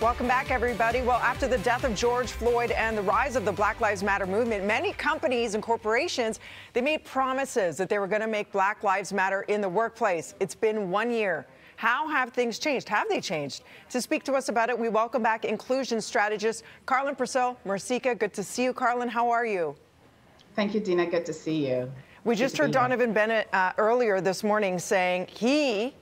Welcome back, everybody. Well, after the death of George Floyd and the rise of the Black Lives Matter movement, many companies and corporations, they made promises that they were going to make Black Lives Matter in the workplace. It's been 1 year. How have things changed? Have they changed? To speak to us about it, we welcome back Inclusion Strategist Karlyn Percil-Mercieca. Good to see you, Karlyn. How are you? Thank you, Dina. Good to see you. We just heard Donovan Bennett earlier this morning saying he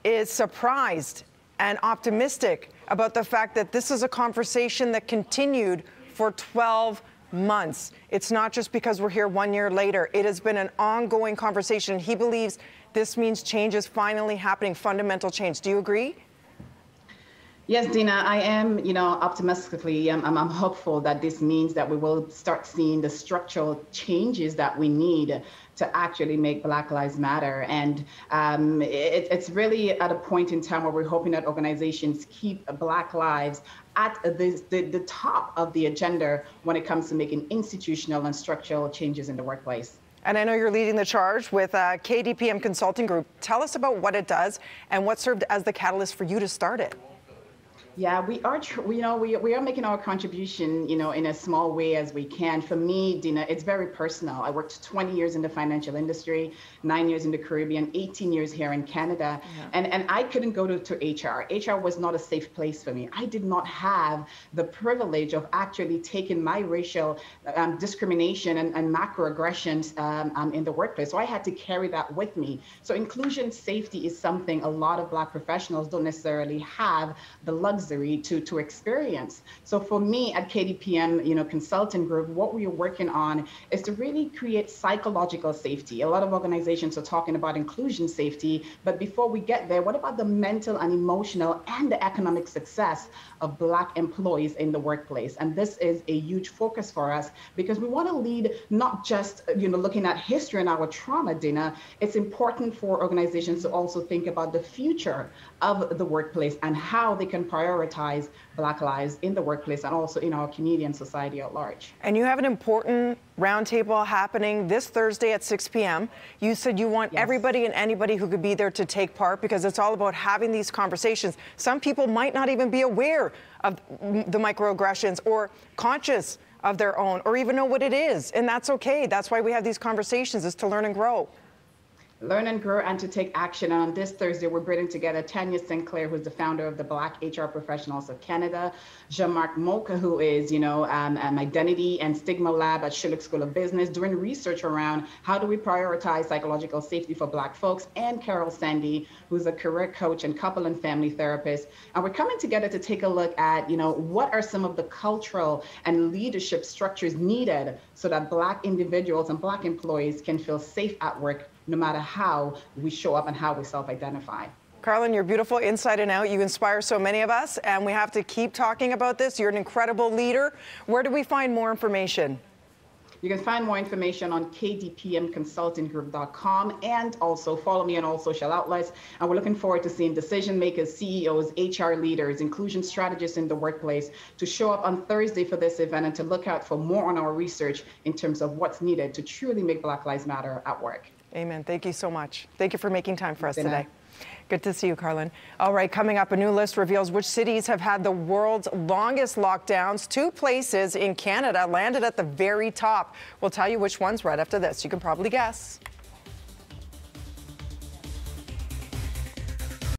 is surprised and optimistic about the fact that this is a conversation that continued for 12 months. It's not just because we're here 1 year later. It has been an ongoing conversation. He believes this means change is finally happening, fundamental change. Do you agree? Yes, Dina, I am, optimistically, I'm hopeful that this means that we will start seeing the structural changes that we need to actually make Black Lives Matter. And it's really at a point in time where we're hoping that organizations keep Black lives at the top of the agenda when it comes to making institutional and structural changes in the workplace. And I know you're leading the charge with KDPM Consulting Group. Tell us about what it does and what served as the catalyst for you to start it. Yeah, we are making our contribution, in a small way as we can. For me, Dina, it's very personal. I worked 20 years in the financial industry, 9 years in the Caribbean, 18 years here in Canada. Yeah. And I couldn't go to HR. HR was not a safe place for me. I did not have the privilege of actually taking my racial discrimination and macroaggressions in the workplace. So I had to carry that with me. So inclusion safety is something a lot of Black professionals don't necessarily have the luxury to experience. So for me at KDPM, Consulting Group, what we are working on is to really create psychological safety. A lot of organizations are talking about inclusion safety, but before we get there, what about the mental and emotional and the economic success of Black employees in the workplace? And this is a huge focus for us because we want to lead not just, looking at history and our trauma, Dina. It's important for organizations to also think about the future of the workplace and how they can prioritize Black lives in the workplace and also in our community and society at large. And you have an important roundtable happening this Thursday at 6 p.m. You said you want everybody and anybody who could be there to take part because it's all about having these conversations. Some people might not even be aware of the microaggressions or conscious of their own or even know what it is. And that's okay. That's why we have these conversations, is to learn and grow. Learn and grow and to take action. And on this Thursday, we're bringing together Tanya Sinclair, who's the founder of the Black HR Professionals of Canada, Jean-Marc Mocha, who is, an identity and stigma lab at Schulich School of Business, doing research around how do we prioritize psychological safety for Black folks, and Carol Sandy, who's a career coach and couple and family therapist. And we're coming together to take a look at, what are some of the cultural and leadership structures needed so that Black individuals and Black employees can feel safe at work, no matter how we show up and how we self-identify. Karlyn, you're beautiful inside and out. You inspire so many of us, and we have to keep talking about this. You're an incredible leader. Where do we find more information? You can find more information on kdpmconsultinggroup.com and also follow me on all social outlets. And we're looking forward to seeing decision makers, CEOs, HR leaders, inclusion strategists in the workplace to show up on Thursday for this event and to look out for more on our research in terms of what's needed to truly make Black Lives Matter at work. Amen. Thank you so much. Thank you for making time for us today. Good to see you, Karlyn. All right, coming up, a new list reveals which cities have had the world's longest lockdowns. 2 places in Canada landed at the very top. We'll tell you which ones right after this. You can probably guess.